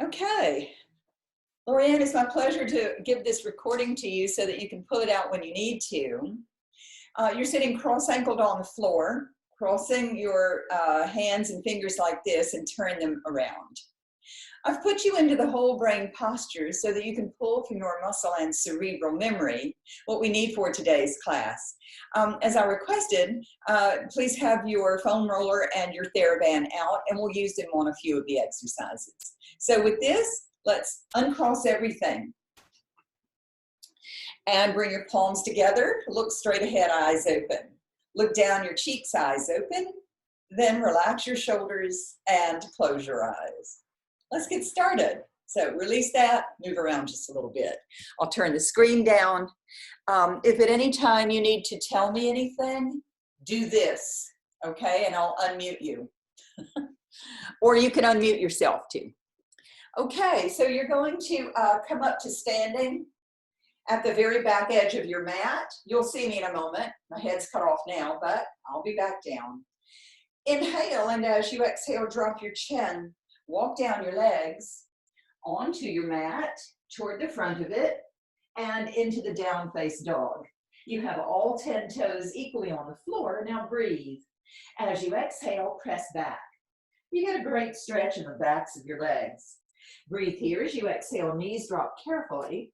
Okay, Lorianne, it's my pleasure to give this recording to you so that you can pull it out when you need to. You're sitting cross-ankled on the floor, crossing your hands and fingers like this and turn them around. I've put you into the whole brain posture so that you can pull from your muscle and cerebral memory what we need for today's class. As I requested, please have your foam roller and your Theraband out, and we'll use them on a few of the exercises. So with this, let's uncross everything. And bring your palms together, look straight ahead, eyes open. Look down, your cheeks, eyes open. Then relax your shoulders and close your eyes. Let's get started. So release that, move around just a little bit. I'll turn the screen down. If at any time you need to tell me anything, do this, okay? And I'll unmute you. Or you can unmute yourself too. Okay, so you're going to come up to standing at the very back edge of your mat. You'll see me in a moment. My head's cut off now, but I'll be back down. Inhale, and as you exhale, drop your chin. Walk down your legs onto your mat, toward the front of it, and into the down face dog. You have all 10 toes equally on the floor. Now breathe. As you exhale, press back. You get a great stretch in the backs of your legs. Breathe here as you exhale, knees drop carefully.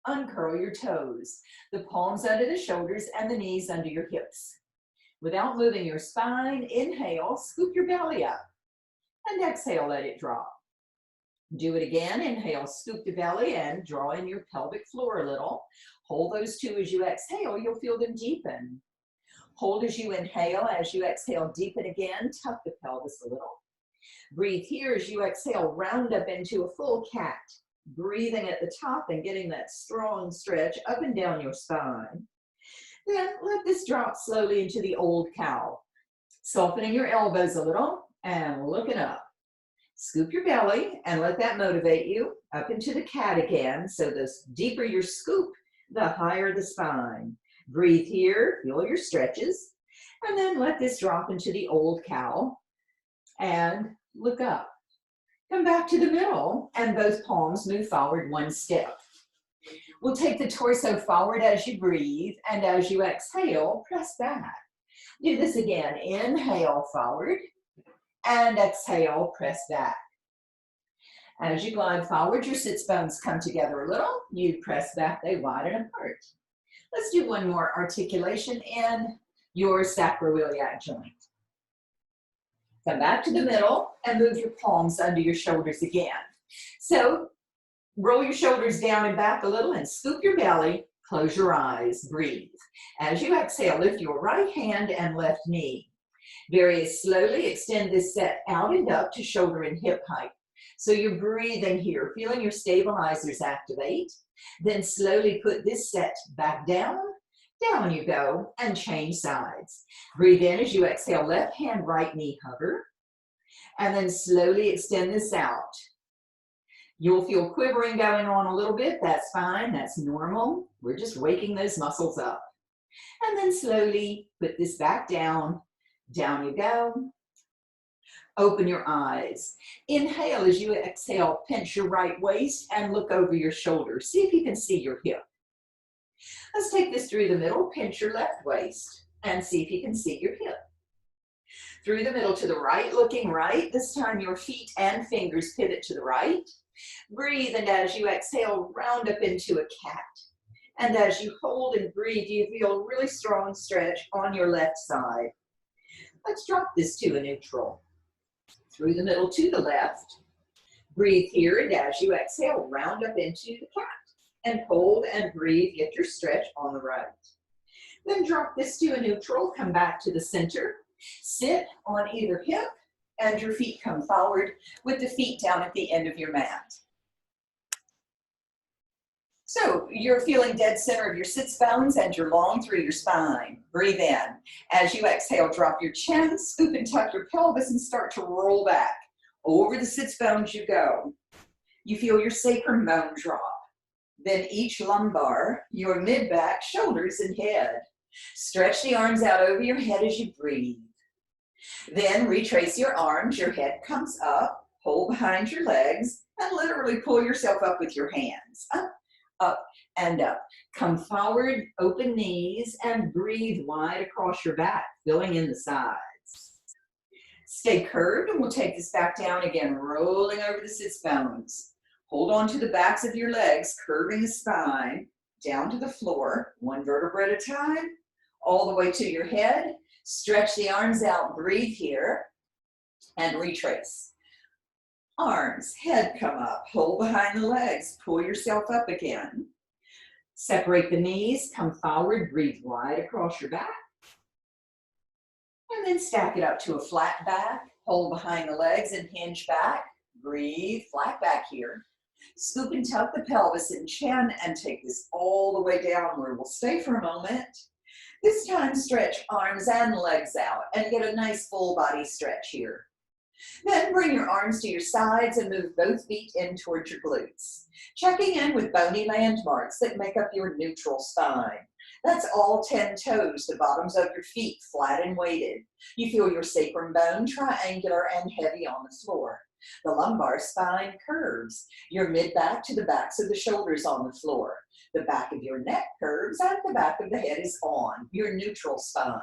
Uncurl your toes, the palms under the shoulders and the knees under your hips. Without moving your spine, inhale, scoop your belly up. And exhale, let it drop. Do it again. Inhale, scoop the belly and draw in your pelvic floor a little. Hold those two as you exhale. You'll feel them deepen. Hold as you inhale. As you exhale, deepen again. Tuck the pelvis a little. Breathe here as you exhale. Round up into a full cat. Breathing at the top and getting that strong stretch up and down your spine. Then let this drop slowly into the old cow. Softening your elbows a little. And looking up. Scoop your belly and let that motivate you up into the cat again. So the deeper your scoop, the higher the spine. Breathe here, feel your stretches, and then let this drop into the old cow and look up. Come back to the middle and both palms move forward one step. We'll take the torso forward as you breathe, and as you exhale, press back. Do this again. Inhale forward. And exhale, press back. As you glide forward, your sits bones come together a little. You press back, they widen apart. Let's do one more articulation in your sacroiliac joint. Come back to the middle and move your palms under your shoulders again. So roll your shoulders down and back a little and scoop your belly. Close your eyes, breathe. As you exhale, lift your right hand and left knee. Very slowly extend this set out and up to shoulder and hip height. So you're breathing here, feeling your stabilizers activate. Then slowly put this set back down. Down you go, and change sides. Breathe in as you exhale, left hand, right knee hover. And then slowly extend this out. You'll feel quivering going on a little bit. That's fine, that's normal. We're just waking those muscles up. And then slowly put this back down. Down you go. Open your eyes. Inhale as you exhale, pinch your right waist and look over your shoulder. See if you can see your hip. Let's take this through the middle. Pinch your left waist and see if you can see your hip. Through the middle to the right, looking right. This time your feet and fingers pivot to the right. Breathe, and as you exhale, round up into a cat. And as you hold and breathe, you feel a really strong stretch on your left side. Let's drop this to a neutral. Through the middle to the left. Breathe here, and as you exhale, round up into the cat. And hold and breathe, get your stretch on the right. Then drop this to a neutral, come back to the center. Sit on either hip, and your feet come forward with the feet down at the end of your mat. So you're feeling dead center of your sits bones and you're long through your spine. Breathe in. As you exhale, drop your chin, scoop and tuck your pelvis and start to roll back. Over the sits bones you go. You feel your sacrum bone drop. Then each lumbar, your mid-back, shoulders, and head. Stretch the arms out over your head as you breathe. Then retrace your arms, your head comes up. Hold behind your legs and literally pull yourself up with your hands. Up, up, and up. Come forward, open knees, and breathe wide across your back, filling in the sides. Stay curved, and we'll take this back down again, rolling over the sits bones. Hold on to the backs of your legs, curving the spine down to the floor, one vertebra at a time, all the way to your head. Stretch the arms out, breathe here, and retrace. Arms, head come up, hold behind the legs, pull yourself up again. Separate the knees, come forward, breathe wide across your back. And then stack it up to a flat back, hold behind the legs and hinge back. Breathe, flat back here. Scoop and tuck the pelvis and chin and take this all the way downward. We'll stay for a moment. This time stretch arms and legs out and get a nice full body stretch here. Then bring your arms to your sides and move both feet in towards your glutes. Checking in with bony landmarks that make up your neutral spine. That's all 10 toes, the bottoms of your feet flat and weighted. You feel your sacrum bone triangular and heavy on the floor. The lumbar spine curves. Your mid-back to the backs of the shoulders on the floor. The back of your neck curves and the back of the head is on, your neutral spine.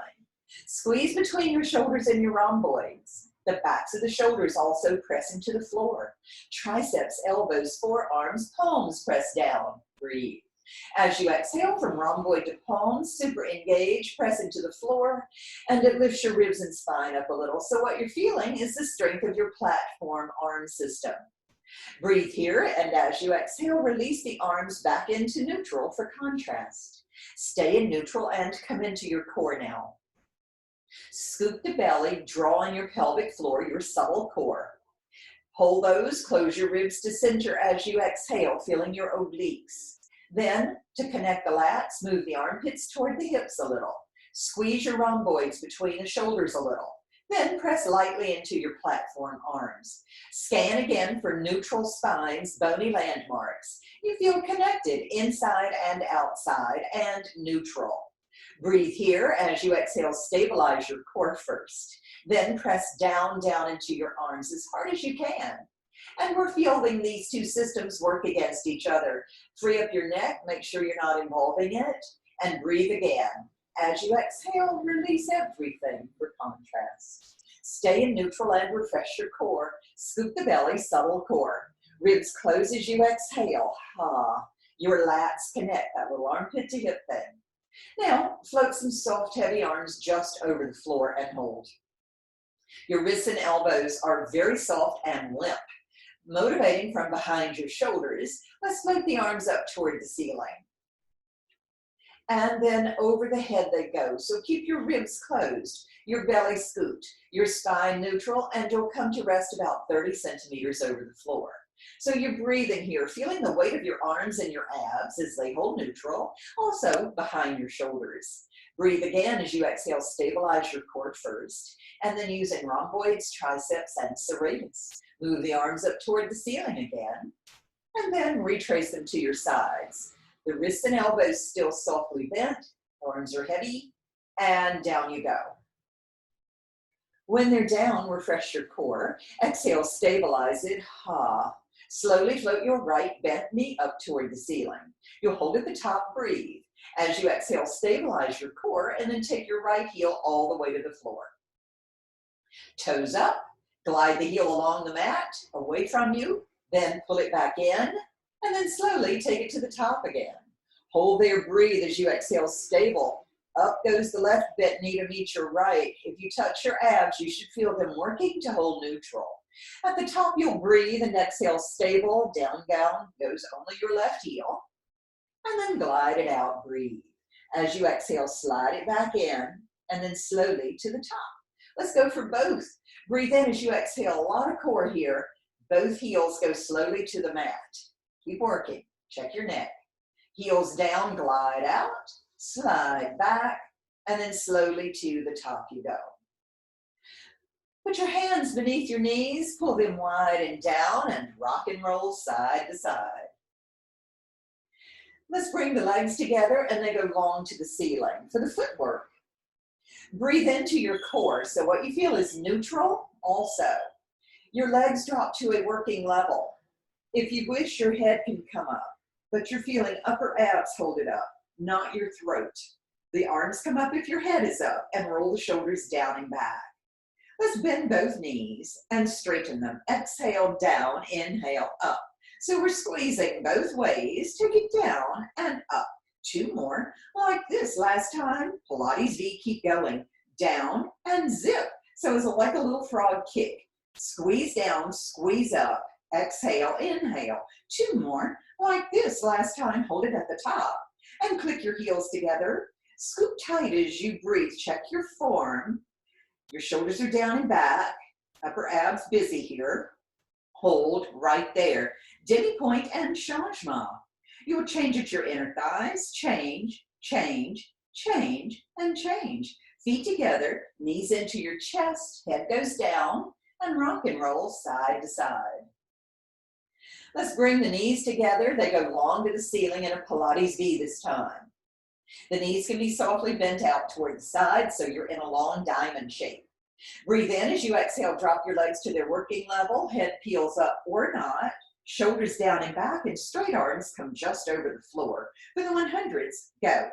Squeeze between your shoulders and your rhomboids. The backs of the shoulders also press into the floor. Triceps, elbows, forearms, palms press down. Breathe. As you exhale from rhomboid to palms, super engage, press into the floor, and it lifts your ribs and spine up a little. So what you're feeling is the strength of your platform arm system. Breathe here, and as you exhale, release the arms back into neutral for contrast. Stay in neutral and come into your core now. Scoop the belly, draw in your pelvic floor, your subtle core. Hold those, close your ribs to center as you exhale, feeling your obliques. Then, to connect the lats, move the armpits toward the hips a little. Squeeze your rhomboids between the shoulders a little. Then press lightly into your platform arms. Scan again for neutral spines, bony landmarks. You feel connected inside and outside and neutral. Breathe here. As you exhale, stabilize your core first. Then press down into your arms as hard as you can. And we're feeling these two systems work against each other. Free up your neck, make sure you're not involving it, and breathe again. As you exhale, release everything for contrast. Stay in neutral and refresh your core. Scoop the belly, subtle core. Ribs close as you exhale. Ha. Your lats connect, that little armpit to hip thing. Now, float some soft, heavy arms just over the floor and hold. Your wrists and elbows are very soft and limp. Motivating from behind your shoulders, let's float the arms up toward the ceiling. And then over the head they go. So keep your ribs closed, your belly scooped, your spine neutral, and you'll come to rest about 30 centimeters over the floor. So you're breathing here, feeling the weight of your arms and your abs as they hold neutral, also behind your shoulders. Breathe again as you exhale, stabilize your core first, and then using rhomboids, triceps, and serratus. Move the arms up toward the ceiling again, and then retrace them to your sides. The wrists and elbows still softly bent, arms are heavy, and down you go. When they're down, refresh your core. Exhale, stabilize it, ha. Slowly float your right bent knee up toward the ceiling. You'll hold at the top, breathe. As you exhale, stabilize your core, and then take your right heel all the way to the floor. Toes up, glide the heel along the mat, away from you, then pull it back in, and then slowly take it to the top again. Hold there, breathe as you exhale, stable. Up goes the left bent knee to meet your right. If you touch your abs, you should feel them working to hold neutral. At the top, you'll breathe and exhale, stable. Down goes only your left heel. And then glide it out, breathe. As you exhale, slide it back in, and then slowly to the top. Let's go for both. Breathe in as you exhale, a lot of core here. Both heels go slowly to the mat. Keep working, check your neck. Heels down, glide out, slide back, and then slowly to the top you go. Put your hands beneath your knees, pull them wide and down, and rock and roll side to side. Let's bring the legs together and they go long to the ceiling for the footwork. Breathe into your core. So what you feel is neutral also. Your legs drop to a working level. If you wish, your head can come up, but you're feeling upper abs hold it up, not your throat. The arms come up if your head is up and roll the shoulders down and back. Let's bend both knees and straighten them. Exhale down, inhale up. So we're squeezing both ways. Take it down and up. 2 more, like this. Last time, Pilates V, keep going. Down and zip. So it's like a little frog kick. Squeeze down, squeeze up. Exhale, inhale. 2 more, like this. Last time, hold it at the top. And click your heels together. Scoop tight as you breathe. Check your form. Your shoulders are down and back. Upper abs busy here. Hold right there. Demi point and Shajma. You will change at your inner thighs. Change, change, change, and change. Feet together, knees into your chest, head goes down, and rock and roll side to side. Let's bring the knees together. They go long to the ceiling in a Pilates V this time. The knees can be softly bent out toward the side, so you're in a long diamond shape. Breathe in as you exhale, drop your legs to their working level, head peels up or not, shoulders down and back, and straight arms come just over the floor. For the 100s, go.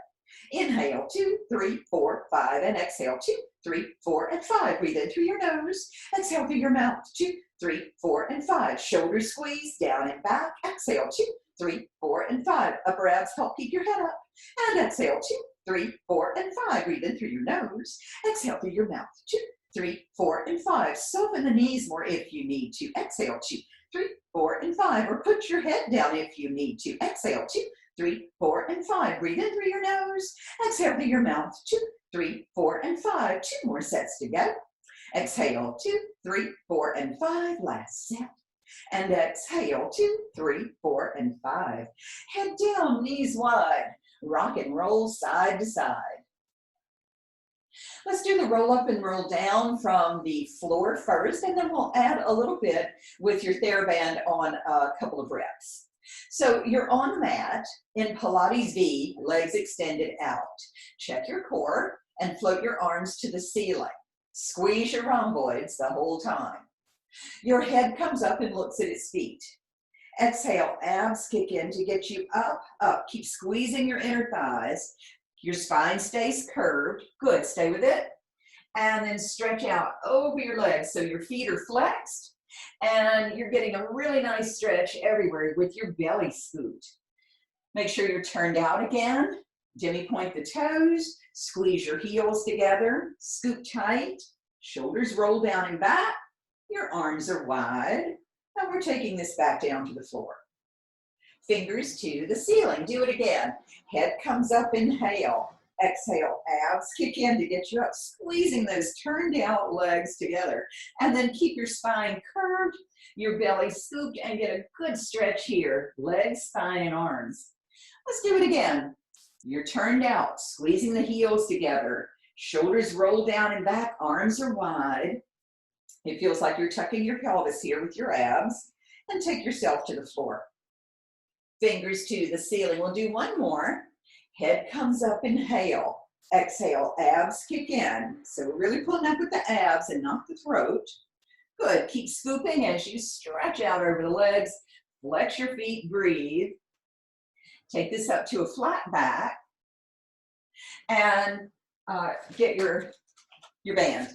Inhale, 2, 3, 4, 5, and exhale, 2, 3, 4, and 5. Breathe in through your nose, exhale through your mouth, 2, 3, 4, and 5. Shoulders squeeze, down and back, exhale, 2, 3, 4, and 5. Upper abs help keep your head up, and exhale, 2, 3, 4, and 5. Breathe in through your nose, exhale through your mouth, 2, 3, 4, and 5. Soften the knees more if you need to. Exhale, 2, 3, 4, and 5. Or put your head down if you need to. Exhale, 2, 3, 4, and 5. Breathe in through your nose. Exhale through your mouth. 2, 3, 4, and 5. 2 more sets to go. Exhale, 2, 3, 4, and 5. Last set. And exhale, 2, 3, 4, and 5. Head down, knees wide. Rock and roll side to side. Let's do the roll up and roll down from the floor first, and then we'll add a little bit with your Theraband on a couple of reps. So you're on the mat in Pilates V, legs extended out. Check your core and float your arms to the ceiling. Squeeze your rhomboids the whole time. Your head comes up and looks at its feet. Exhale, abs kick in to get you up, up. Keep squeezing your inner thighs. Your spine stays curved. Good, stay with it. And then stretch out over your legs so your feet are flexed and you're getting a really nice stretch everywhere with your belly scoot. Make sure you're turned out again. Demi point the toes, squeeze your heels together, scoop tight, shoulders roll down and back, your arms are wide, and we're taking this back down to the floor. Fingers to the ceiling. Do it again. Head comes up, inhale. Exhale, abs kick in to get you up, squeezing those turned out legs together. And then keep your spine curved, your belly scooped, and get a good stretch here. Legs, spine, and arms. Let's do it again. You're turned out, squeezing the heels together. Shoulders roll down and back, arms are wide. It feels like you're tucking your pelvis here with your abs. And take yourself to the floor. Fingers to the ceiling. We'll do one more. Head comes up, inhale. Exhale, abs kick in. So we're really pulling up with the abs and not the throat. Good, keep scooping as you stretch out over the legs. Flex your feet, breathe. Take this up to a flat back. And get your band.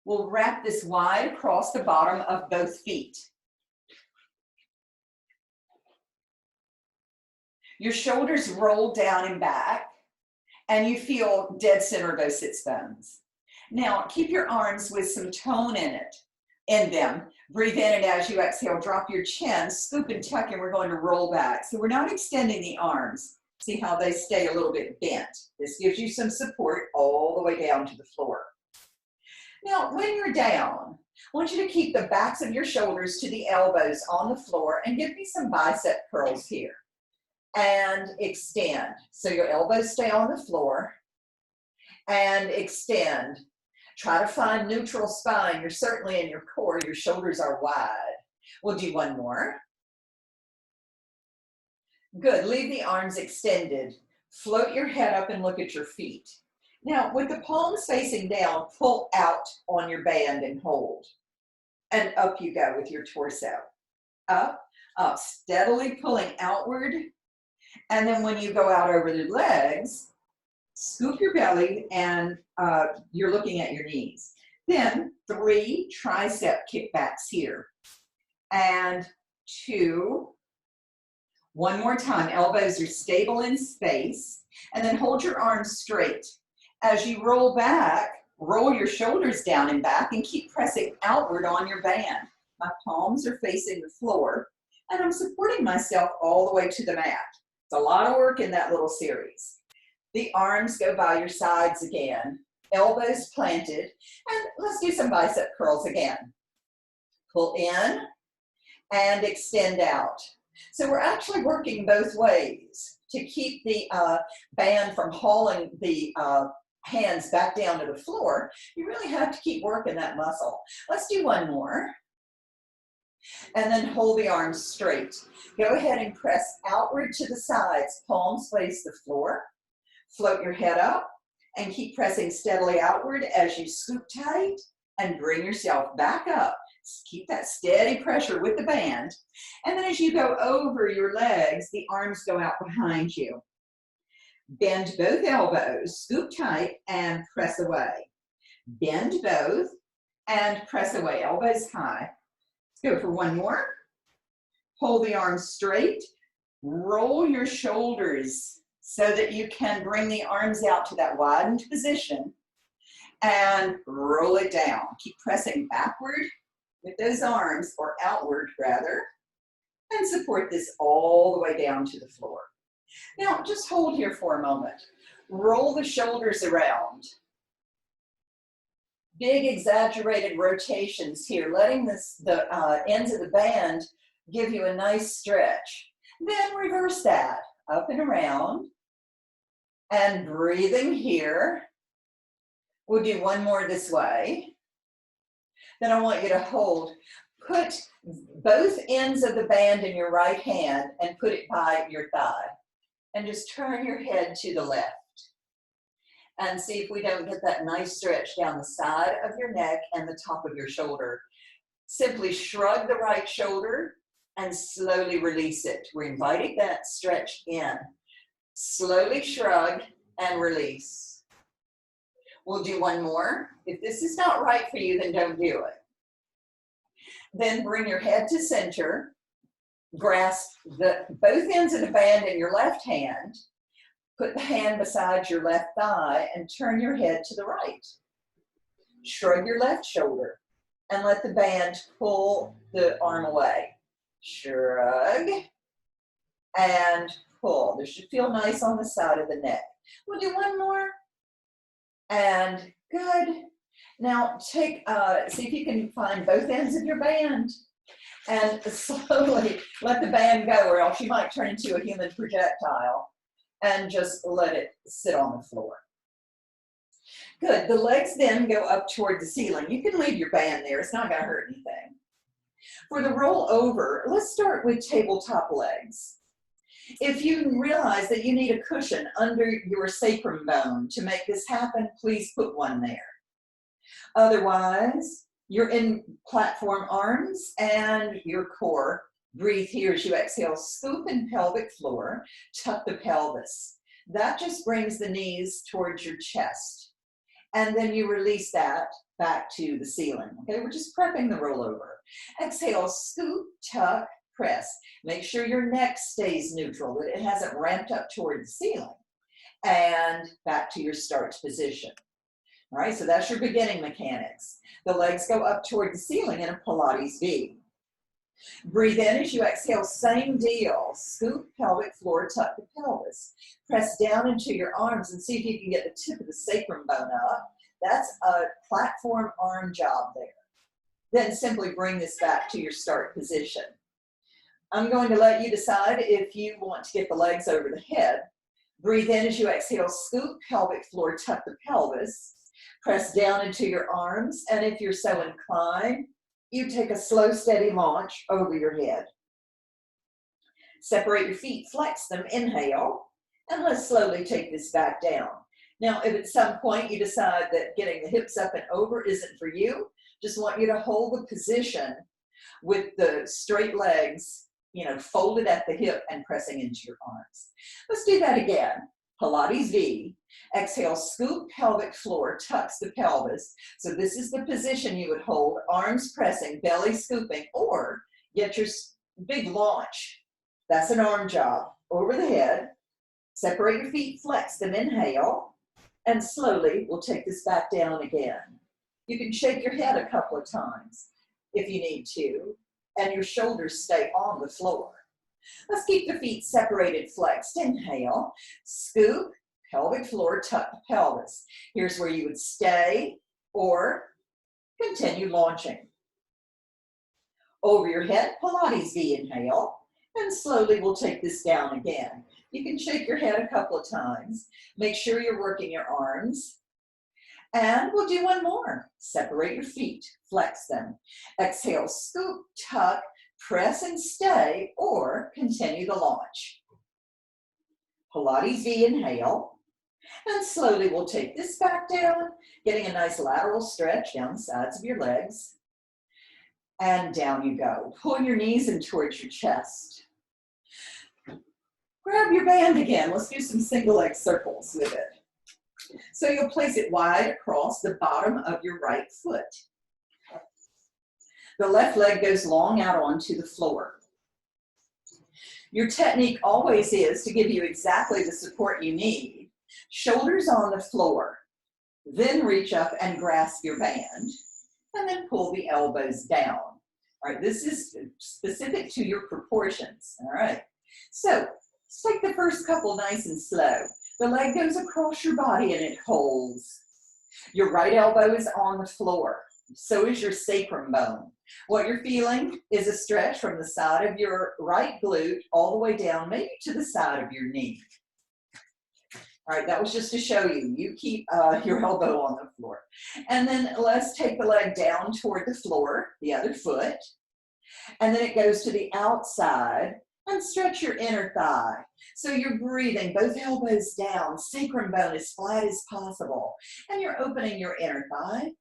We'll wrap this wide across the bottom of both feet. Your shoulders roll down and back, and you feel dead center of those sits bones. Now, keep your arms with some tone in them. Breathe in, and as you exhale, drop your chin, scoop and tuck, and we're going to roll back. So we're not extending the arms. See how they stay a little bit bent. This gives you some support all the way down to the floor. Now, when you're down, I want you to keep the backs of your shoulders to the elbows on the floor and give me some bicep curls here. And extend. So your elbows stay on the floor and extend. Try to find neutral spine. You're certainly in your core. Your shoulders are wide. We'll do one more. Good. Leave the arms extended. Float your head up and look at your feet. Now, with the palms facing down, pull out on your band and hold. and up you go with your torso. Up, up, steadily pulling outward. And then when you go out over the legs, scoop your belly and you're looking at your knees. Then 3 tricep kickbacks here. And 2. One more time, elbows are stable in space. And then hold your arms straight. As you roll back, roll your shoulders down and back and keep pressing outward on your band. My palms are facing the floor and I'm supporting myself all the way to the mat. It's a lot of work in that little series. The arms go by your sides again, elbows planted, and let's do some bicep curls again. Pull in and extend out. So we're actually working both ways to keep the band from hauling the hands back down to the floor. You really have to keep working that muscle. Let's do one more. And then hold the arms straight. Go ahead and press outward to the sides. Palms face the floor. Float your head up and keep pressing steadily outward as you scoop tight and bring yourself back up. Keep that steady pressure with the band. And then as you go over your legs, the arms go out behind you. Bend both elbows, scoop tight and press away. Bend both and press away, elbows high. Let's go for one more. Hold the arms straight. Roll your shoulders so that you can bring the arms out to that widened position and roll it down. Keep pressing backward with those arms, or outward rather, and support this all the way down to the floor. Now just hold here for a moment. Roll the shoulders around. Big exaggerated rotations here, letting the ends of the band give you a nice stretch. Then reverse that, up and around, and breathing here. We'll do one more this way. Then I want you to hold. Put both ends of the band in your right hand and put it by your thigh. And just turn your head to the left. And see if we don't get that nice stretch down the side of your neck and the top of your shoulder. Simply shrug the right shoulder and slowly release it. We're inviting that stretch in. Slowly shrug and release. We'll do one more. If this is not right for you, then don't do it. Then bring your head to center. Grasp both ends of the band in your left hand. Put the hand beside your left thigh and turn your head to the right. Shrug your left shoulder and let the band pull the arm away. Shrug and pull. This should feel nice on the side of the neck. We'll do one more. And good. Now take, see if you can find both ends of your band and slowly let the band go, or else you might turn into a human projectile. And just let it sit on the floor. Good. The legs then go up toward the ceiling. You can leave your band there. It's not going to hurt anything. For the roll over, let's start with tabletop legs. If you realize that you need a cushion under your sacrum bone to make this happen, please put one there. Otherwise, you're in platform arms and your core. Breathe here as you exhale, scoop and pelvic floor, tuck the pelvis. That just brings the knees towards your chest. And then you release that back to the ceiling. Okay, we're just prepping the rollover. Exhale, scoop, tuck, press. Make sure your neck stays neutral, that it hasn't ramped up toward the ceiling. And back to your start position. All right, so that's your beginning mechanics. The legs go up toward the ceiling in a Pilates V. Breathe in as you exhale, same deal. Scoop, pelvic floor, tuck the pelvis. Press down into your arms and see if you can get the tip of the sacrum bone up. That's a platform arm job there. Then simply bring this back to your start position. I'm going to let you decide if you want to get the legs over the head. Breathe in as you exhale, scoop, pelvic floor, tuck the pelvis. Press down into your arms, and if you're so inclined, you take a slow, steady launch over your head. Separate your feet, flex them, inhale, and let's slowly take this back down. Now, if at some point you decide that getting the hips up and over isn't for you, Just want you to hold the position with the straight legs, folded at the hip and pressing into your arms. Let's do that again. Pilates V. Exhale, scoop pelvic floor, tucks the pelvis. So this is the position you would hold, arms pressing, belly scooping, or get your big launch. That's an arm job. Over the head, separate your feet, flex them, inhale, and slowly we'll take this back down again. You can shake your head a couple of times if you need to, and your shoulders stay on the floor. Let's keep the feet separated, flexed. Inhale, scoop, pelvic floor, tuck the pelvis. Here's where you would stay or continue launching. Over your head, Pilates V, inhale, and slowly we'll take this down again. You can shake your head a couple of times. Make sure you're working your arms. And we'll do one more. Separate your feet, flex them. Exhale, scoop, tuck, press and stay, or continue the launch. Pilates V, inhale, and slowly we'll take this back down, getting a nice lateral stretch down the sides of your legs. And down you go. Pull your knees in towards your chest. Grab your band again. Let's do some single leg circles with it. So you'll place it wide across the bottom of your right foot. The left leg goes long out onto the floor. Your technique always is to give you exactly the support you need. Shoulders on the floor. Then reach up and grasp your band. And then pull the elbows down. All right, this is specific to your proportions. All right, so let's take the first couple nice and slow. The leg goes across your body and it holds. Your right elbow is on the floor. So is your sacrum bone. What you're feeling is a stretch from the side of your right glute all the way down, maybe to the side of your knee. All right, that was just to show you. You keep your elbow on the floor. And then let's take the leg down toward the floor, the other foot. And then it goes to the outside and stretch your inner thigh. So you're breathing, both elbows down, sacrum bone as flat as possible. And you're opening your inner thigh,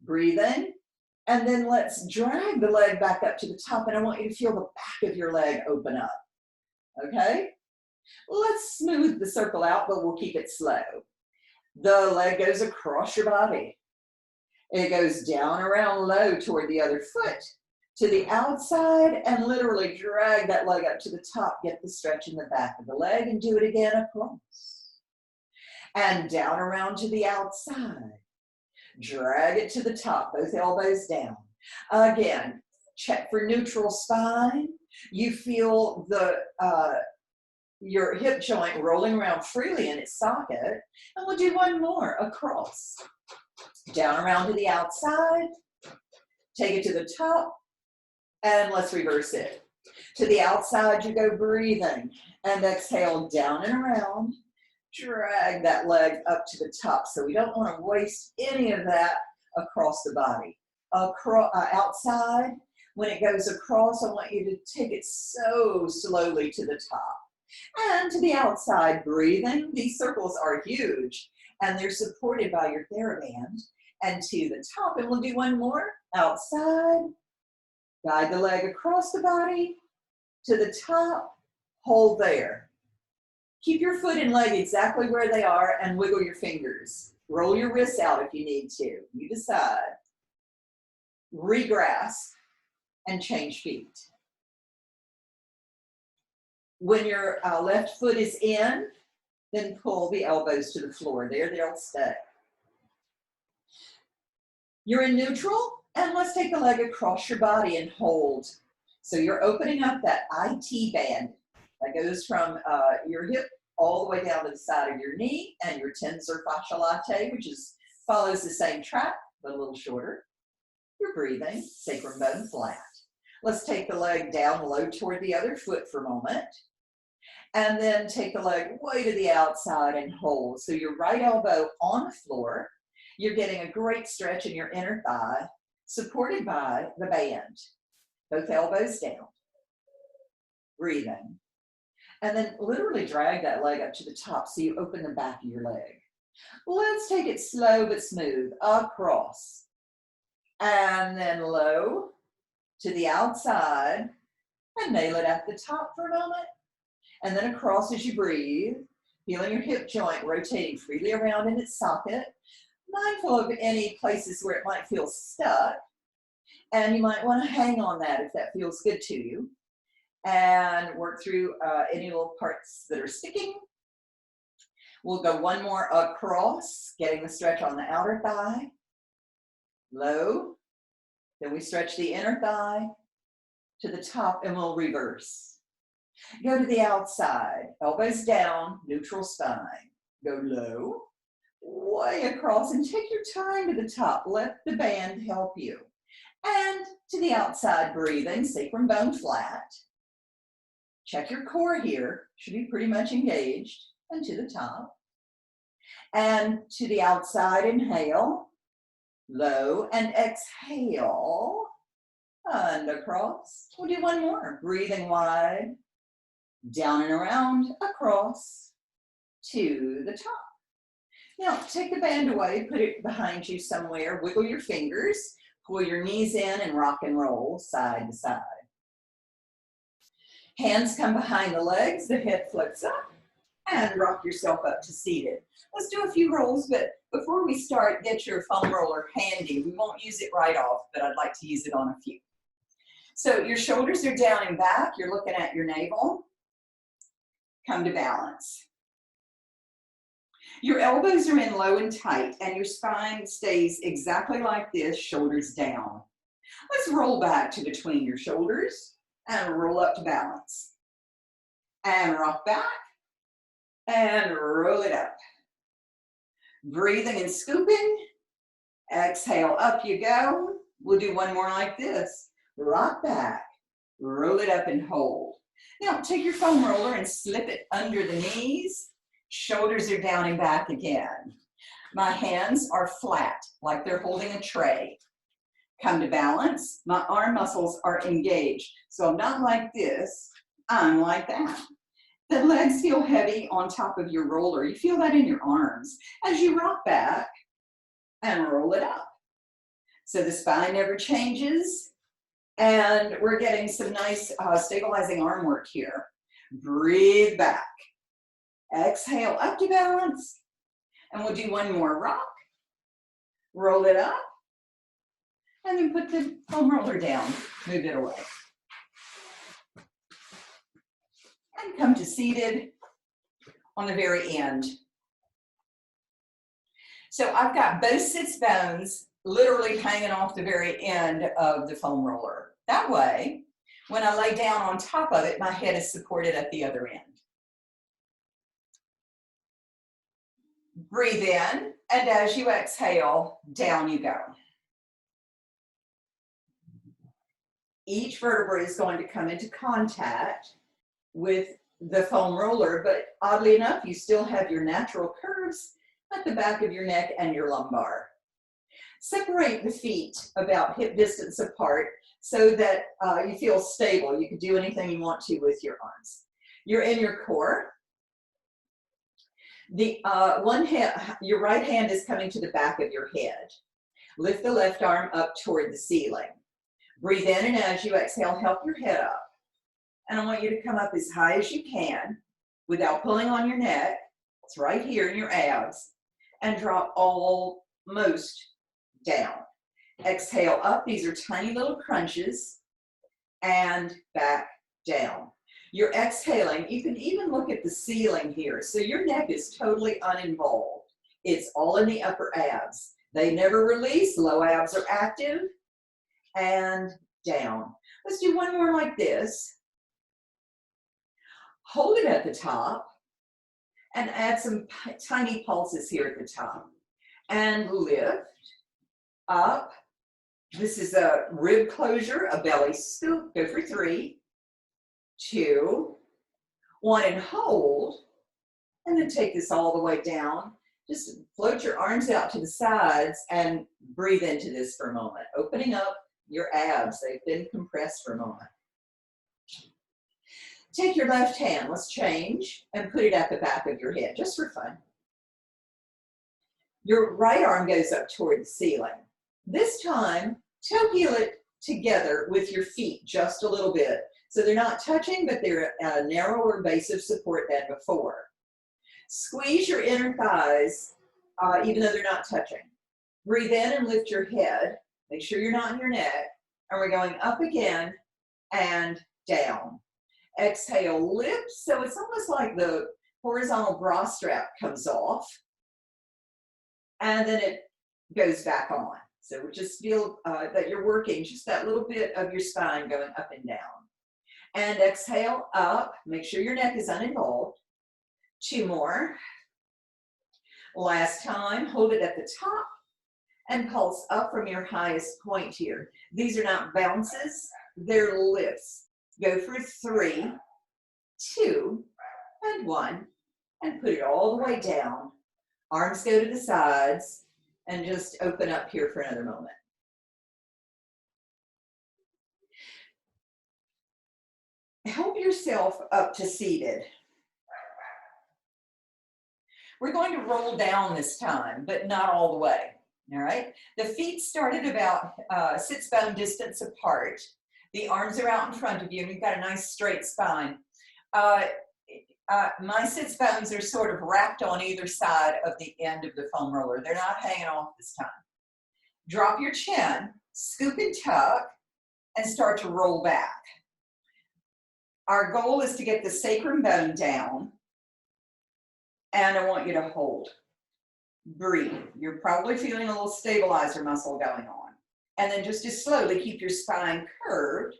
breathing. And then let's drag the leg back up to the top. And I want you to feel the back of your leg open up. Okay? Let's smooth the circle out, but we'll keep it slow. The leg goes across your body. It goes down around low toward the other foot to the outside and literally drag that leg up to the top. Get the stretch in the back of the leg and do it again across. And down around to the outside. Drag it to the top, both elbows down. Again, check for neutral spine. You feel your hip joint rolling around freely in its socket. And we'll do one more across. Down around to the outside. Take it to the top. And let's reverse it. To the outside you go, breathing. And exhale down and around. Drag that leg up to the top. So we don't want to waste any of that across the body. Outside, when it goes across, I want you to take it so slowly to the top. And to the outside, breathing. These circles are huge, and they're supported by your Theraband. And to the top, and we'll do one more. Outside, guide the leg across the body, to the top, hold there. Keep your foot and leg exactly where they are and wiggle your fingers. Roll your wrists out if you need to. You decide. Regrasp and change feet. When your left foot is in, then pull the elbows to the floor. There, they'll stay. You're in neutral, and let's take the leg across your body and hold. So you're opening up that IT band that goes from your hip all the way down to the side of your knee, and your tensor fascia latae, which follows the same track, but a little shorter. You're breathing, sacrum bone flat. Let's take the leg down low toward the other foot for a moment. And then take the leg way to the outside and hold. So your right elbow on the floor. You're getting a great stretch in your inner thigh, supported by the band. Both elbows down. Breathing. And then literally drag that leg up to the top so you open the back of your leg. Let's take it slow but smooth. Across. and then low to the outside, and nail it at the top for a moment, and then across as you breathe, feeling your hip joint rotating freely around in its socket, mindful of any places where it might feel stuck, and you might want to hang on that if that feels good to you, and work through any little parts that are sticking. We'll go one more across, getting the stretch on the outer thigh, low, then we stretch the inner thigh to the top, and we'll reverse. Go to the outside, elbows down, neutral spine. Go low, way across, and take your time to the top. Let the band help you. And to the outside, breathing, sacrum bone flat. Check your core here, should be pretty much engaged, and to the top. And to the outside, inhale, low, and exhale, and across. We'll do one more, breathing wide, down and around, across, to the top. Now, take the band away, put it behind you somewhere, wiggle your fingers, pull your knees in, and rock and roll side to side. Hands come behind the legs, the head flips up, and rock yourself up to seated. Let's do a few rolls, but before we start, get your foam roller handy. We won't use it right off, but I'd like to use it on a few. So your shoulders are down and back, you're looking at your navel. Come to balance. Your elbows are in low and tight, and your spine stays exactly like this, shoulders down. Let's roll back to between your shoulders and roll up to balance. And rock back and roll it up. Breathing and scooping. Exhale, up you go. We'll do one more like this. Rock back, roll it up and hold. Now take your foam roller and slip it under the knees. Shoulders are down and back again. My hands are flat, like they're holding a tray. Come to balance. My arm muscles are engaged. So I'm not like this, I'm like that. The legs feel heavy on top of your roller. You feel that in your arms as you rock back and roll it up. So the spine never changes, and we're getting some nice stabilizing arm work here. Breathe back. Exhale, up to balance. And we'll do one more rock. Roll it up. And then put the foam roller down. Move it away. And come to seated on the very end. So I've got both sits bones literally hanging off the very end of the foam roller. That way, when I lay down on top of it, my head is supported at the other end. Breathe in, and as you exhale, down you go. Each vertebrae is going to come into contact with the foam roller, but oddly enough, you still have your natural curves at the back of your neck and your lumbar. Separate the feet about hip distance apart so that you feel stable. You can do anything you want to with your arms. You're in your core. The your right hand is coming to the back of your head. Lift the left arm up toward the ceiling. Breathe in, and as you exhale, help your head up. And I want you to come up as high as you can without pulling on your neck. It's right here in your abs. And drop almost down. Exhale up. These are tiny little crunches. And back down. You're exhaling. You can even look at the ceiling here. So your neck is totally uninvolved. It's all in the upper abs. They never release. Low abs are active. And down. Let's do one more like this. Hold it at the top and add some tiny pulses here at the top. And lift up. This is a rib closure, a belly scoop. Go for 3, 2, 1, and hold. And then take this all the way down. Just float your arms out to the sides and breathe into this for a moment. Opening up your abs. They've been compressed for a moment. Take your left hand, let's change, and put it at the back of your head, just for fun. Your right arm goes up toward the ceiling. This time, Toe heel it together with your feet just a little bit. So they're not touching, but they're at a narrower base of support than before. Squeeze your inner thighs, even though they're not touching. Breathe in and lift your head. Make sure you're not in your neck. And we're going up again and down. Exhale, lift. So it's almost like the horizontal bra strap comes off. And then it goes back on. So just feel that you're working just that little bit of your spine going up and down. And exhale, up. Make sure your neck is uninvolved. 2 more. Last time, hold it at the top and pulse up from your highest point here. These are not bounces, they're lifts. Go for 3, 2, and 1, and put it all the way down. Arms go to the sides, and just open up here for another moment. Help yourself up to seated. We're going to roll down this time, but not all the way, all right? The feet start at about sits bone distance apart. The arms are out in front of you, and you've got a nice straight spine. My sits bones are sort of wrapped on either side of the end of the foam roller. They're not hanging off this time. Drop your chin, scoop and tuck, and start to roll back. Our goal is to get the sacrum bone down, and I want you to hold. Breathe. You're probably feeling a little stabilizer muscle going on. And then just as slowly keep your spine curved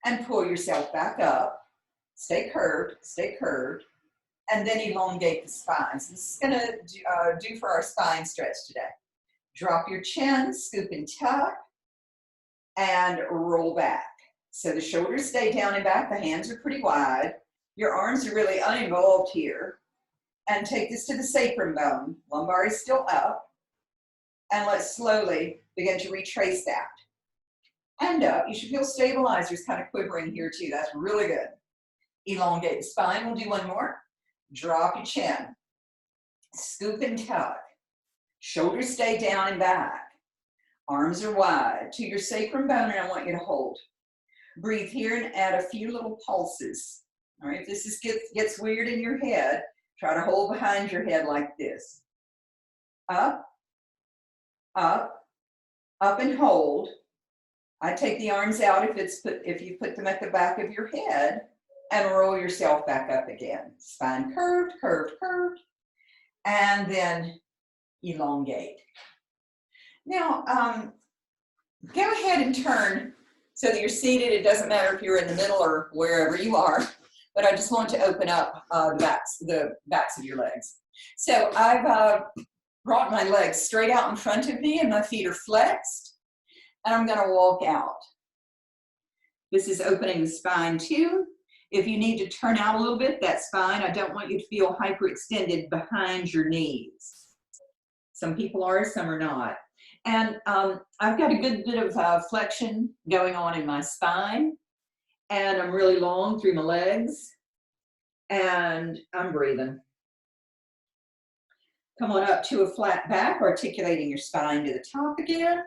and pull yourself back up. Stay curved, and then elongate the spine. So this is going to do for our spine stretch today. Drop your chin, scoop and tuck, and roll back. So the shoulders stay down and back, the hands are pretty wide. Your arms are really uninvolved here. And take this to the sacrum bone. Lumbar is still up. And let's slowly begin to retrace that. And up. You should feel stabilizers kind of quivering here too. That's really good. Elongate the spine. We'll do one more. Drop your chin. Scoop and tuck. Shoulders stay down and back. Arms are wide to your sacrum bone, and I want you to hold. Breathe here and add a few little pulses. All right, if this gets weird in your head, try to hold behind your head like this. Up, up, up and hold. I take the arms out if you put them at the back of your head, and roll yourself back up again. Spine curved, curved, curved, and then elongate. Now, go ahead and turn so that you're seated. It doesn't matter if you're in the middle or wherever you are, but I just want to open up the backs of your legs. So I've brought my legs straight out in front of me, and my feet are flexed, and I'm going to walk out. This is opening the spine too. If you need to turn out a little bit, that's fine. I don't want you to feel hyperextended behind your knees. Some people are, some are not. And I've got a good bit of flexion going on in my spine, and I'm really long through my legs, and I'm breathing. Come on up to a flat back, articulating your spine to the top again.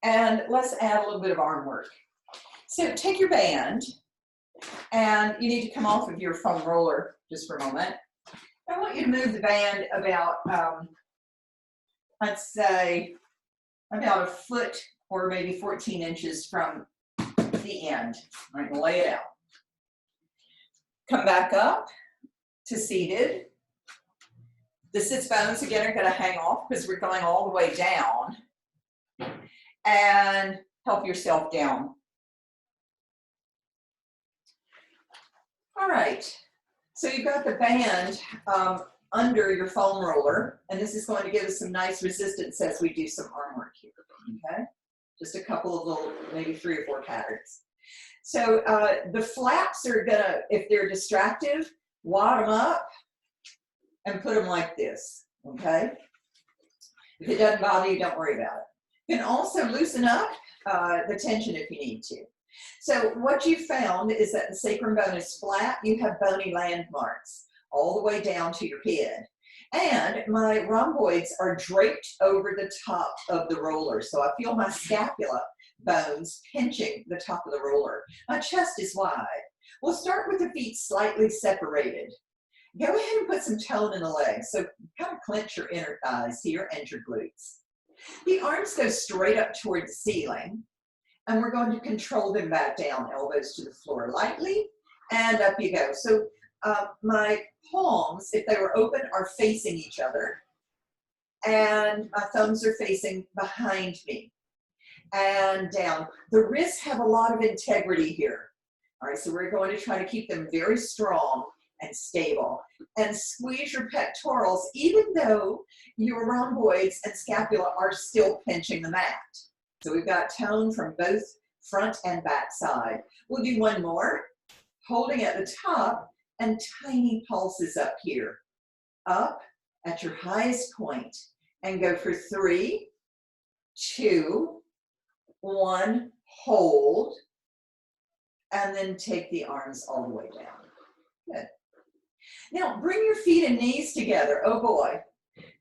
And let's add a little bit of arm work. So take your band, and you need to come off of your foam roller just for a moment. I want you to move the band about, let's say, about a foot or maybe 14 inches from the end. I'm going to lay it out. Come back up to seated. The sits bones, again, are going to hang off because we're going all the way down. And help yourself down. All right, so you've got the band under your foam roller, and this is going to give us some nice resistance as we do some arm work here, okay? Just a couple of little, maybe 3 or 4 patterns. So the flaps are gonna, if they're distractive, wad them up and put them like this, okay? If it doesn't bother you, don't worry about it. You can also loosen up the tension if you need to. So what you found is that the sacrum bone is flat. You have bony landmarks all the way down to your head. And my rhomboids are draped over the top of the roller. So I feel my scapula bones pinching the top of the roller. My chest is wide. We'll start with the feet slightly separated. Go ahead and put some tone in the legs. So kind of clench your inner thighs here and your glutes. The arms go straight up toward the ceiling. And we're going to control them back down, elbows to the floor lightly, and up you go. So my palms, if they were open, are facing each other. And my thumbs are facing behind me. And down. The wrists have a lot of integrity here. All right, so we're going to try to keep them very strong and stable. And squeeze your pectorals, even though your rhomboids and scapula are still pinching the mat. So we've got tone from both front and back side. We'll do one more, holding at the top and tiny pulses up here. Up at your highest point and go for 3, 2, 1, hold, and then take the arms all the way down. Good. Now bring your feet and knees together. Oh boy.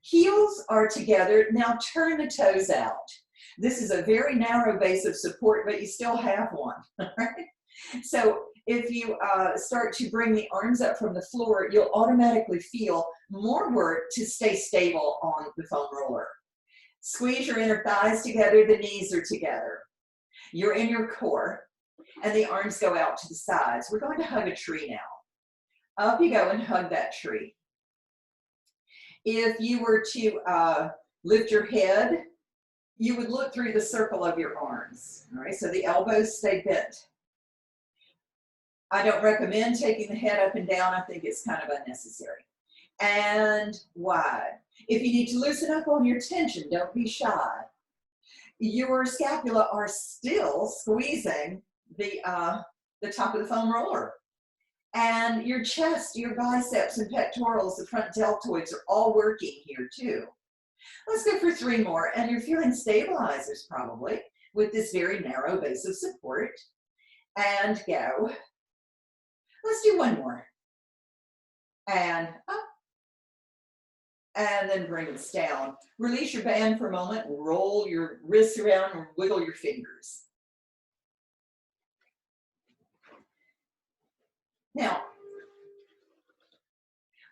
Heels are together. Now turn the toes out. This is a very narrow base of support, but you still have one, right? So if you start to bring the arms up from the floor, you'll automatically feel more work to stay stable on the foam roller. Squeeze your inner thighs together, the knees are together. You're in your core, and the arms go out to the sides. We're going to hug a tree now. Up you go and hug that tree. If you were to lift your head, you would look through the circle of your arms. All right, so the elbows stay bent. I don't recommend taking the head up and down. I think it's kind of unnecessary. And wide. If you need to loosen up on your tension, don't be shy. Your scapula are still squeezing the top of the foam roller. And your chest, your biceps and pectorals, the front deltoids are all working here too. Let's go for 3 more, and you're feeling stabilizers probably with this very narrow base of support. And go. Let's do 1 more. And up. And then bring this down. Release your band for a moment, roll your wrists around and wiggle your fingers. Now,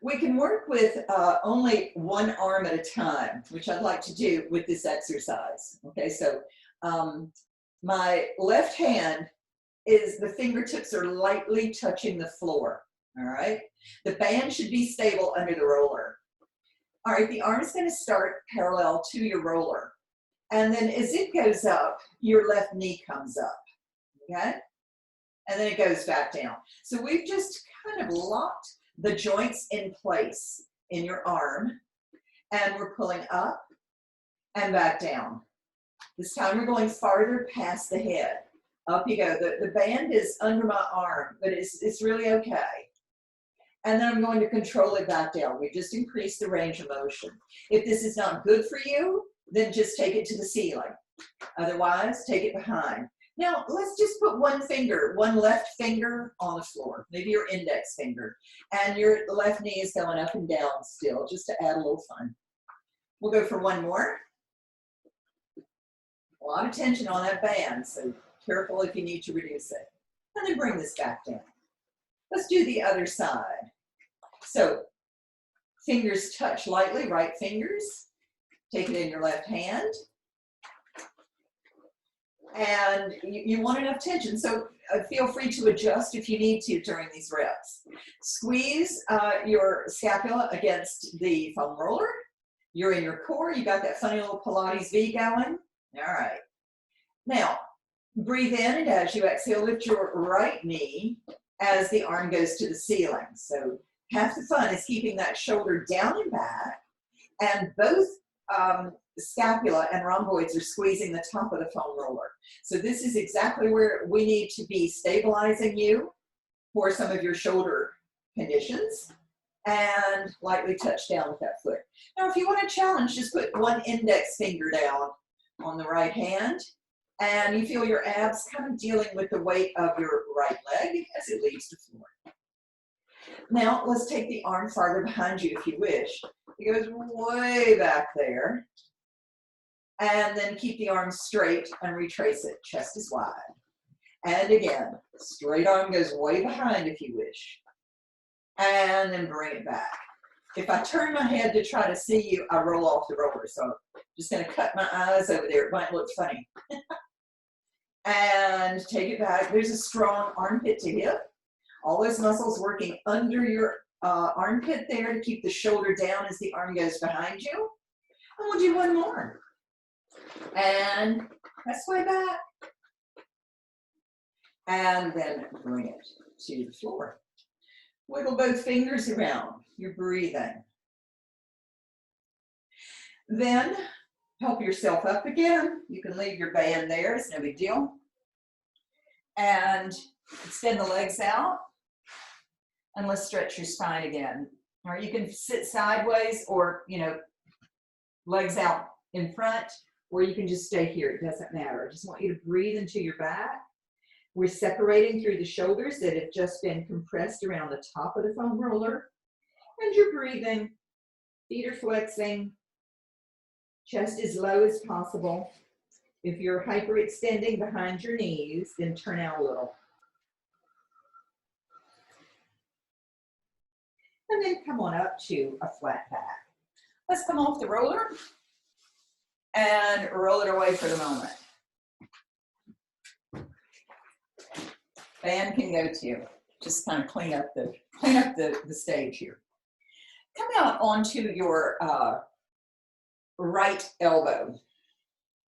we can work with only one arm at a time, which I'd like to do with this exercise. Okay, so my left hand is, the fingertips are lightly touching the floor, all right? The band should be stable under the roller. All right, the arm is going to start parallel to your roller. And then as it goes up, your left knee comes up, okay? And then it goes back down. So we've just kind of locked the joints in place in your arm, and we're pulling up and back down. This time we're going farther past the head. Up you go. The band is under my arm, but it's really okay. And then I'm going to control it back down. We just increased the range of motion. If this is not good for you, then just take it to the ceiling. Otherwise, take it behind. Now, let's just put one left finger on the floor, maybe your index finger, and your left knee is going up and down still, just to add a little fun. We'll go for 1 more. A lot of tension on that band, so careful if you need to reduce it. And then bring this back down. Let's do the other side. So, fingers touch lightly, right fingers. Take it in your left hand. And you want enough tension, so feel free to adjust if you need to during these reps. Squeeze your scapula against the foam roller. You're in your core. You got that funny little Pilates V going. All right. Now, breathe in, and as you exhale, lift your right knee as the arm goes to the ceiling. So half the fun is keeping that shoulder down and back, and both scapula and rhomboids are squeezing the top of the foam roller. So this is exactly where we need to be stabilizing you for some of your shoulder conditions, and lightly touch down with that foot. Now, if you want to challenge, just put one index finger down on the right hand, and you feel your abs kind of dealing with the weight of your right leg as it leaves the floor. Now, let's take the arm farther behind you if you wish. It goes way back there. And then keep the arm straight and retrace it. Chest is wide. And again, straight arm goes way behind if you wish. And then bring it back. If I turn my head to try to see you, I roll off the roller. So I'm just going to cut my eyes over there. It might look funny. And take it back. There's a strong armpit to hip. All those muscles working under your armpit there to keep the shoulder down as the arm goes behind you. And we'll do one more. And press way back. And then bring it to the floor. Wiggle both fingers around. You're breathing. Then help yourself up again. You can leave your band there. It's no big deal. And extend the legs out. And let's stretch your spine again. Or you can sit sideways or, legs out in front, or you can just stay here. It doesn't matter. I just want you to breathe into your back. We're separating through the shoulders that have just been compressed around the top of the foam roller. And you're breathing. Feet are flexing. Chest as low as possible. If you're hyperextending behind your knees, then turn out a little. And then come on up to a flat back. Let's come off the roller and roll it away for the moment. Band can go too. Just kind of clean up the stage here. Come out onto your right elbow.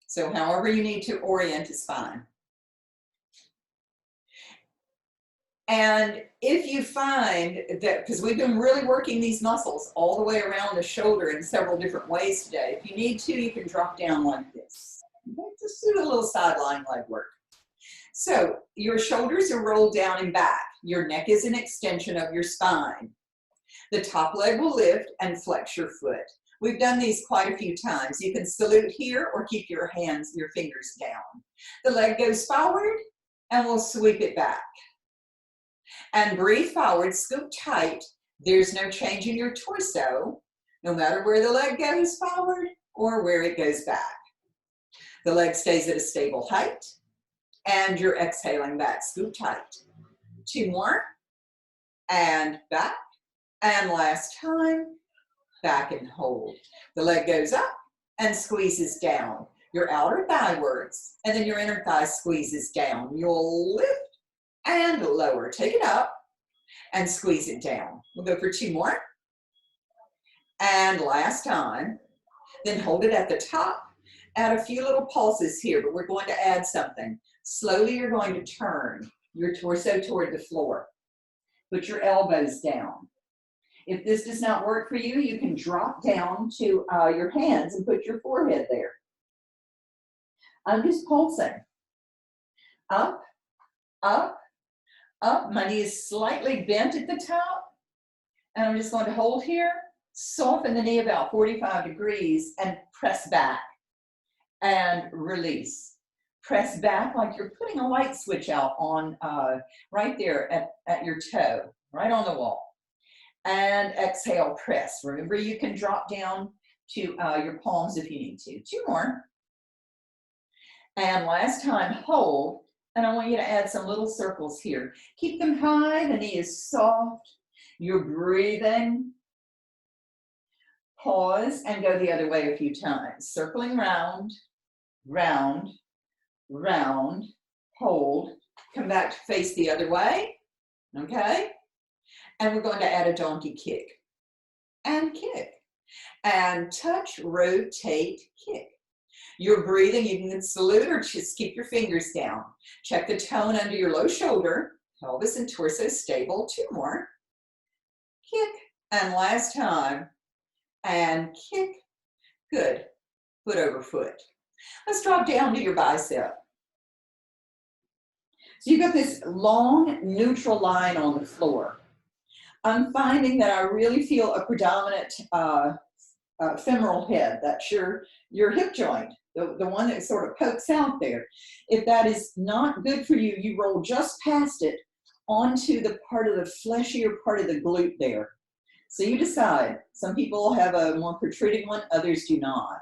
So however you need to orient is fine. And if you find that, because we've been really working these muscles all the way around the shoulder in several different ways today, if you need to, you can drop down like this. Just do a little sideline leg work. So your shoulders are rolled down and back. Your neck is an extension of your spine. The top leg will lift and flex your foot. We've done these quite a few times. You can salute here or keep your fingers down. The leg goes forward and we'll sweep it back. And breathe forward, scoop tight. There's no change in your torso, no matter where the leg goes forward or where it goes back. The leg stays at a stable height, and you're exhaling back. Scoop tight. 2 more, and back. And last time, back and hold. The leg goes up and squeezes down. Your outer thigh works, and then your inner thigh squeezes down. You'll lift and lower. Take it up and squeeze it down. We'll go for 2 more. And last time. Then hold it at the top. Add a few little pulses here, but we're going to add something. Slowly you're going to turn your torso toward the floor. Put your elbows down. If this does not work for you, you can drop down to your hands and put your forehead there. I'm just pulsing. Up, up, up. My knee is slightly bent at the top. And I'm just going to hold here, soften the knee about 45 degrees and press back and release. Press back like you're putting a light switch out on right there at your toe, right on the wall. And exhale, press. Remember, you can drop down to your palms if you need to. 2 more. And last time, hold. And I want you to add some little circles here. Keep them high. The knee is soft. You're breathing. Pause and go the other way a few times. Circling round, round, round. Hold. Come back to face the other way. Okay? And we're going to add a donkey kick. And kick. And touch, rotate, kick. You're breathing, you can salute or just keep your fingers down. Check the tone under your low shoulder, pelvis and torso stable. 2 more. Kick, and last time, and kick. Good, foot over foot. Let's drop down to your bicep. So you've got this long neutral line on the floor. I'm finding that I really feel a predominant femoral head. That's your hip joint, the one that sort of pokes out there. If that is not good for you, you roll just past it onto the part of the fleshier part of the glute there. So you decide. Some people have a more protruding one, others do not.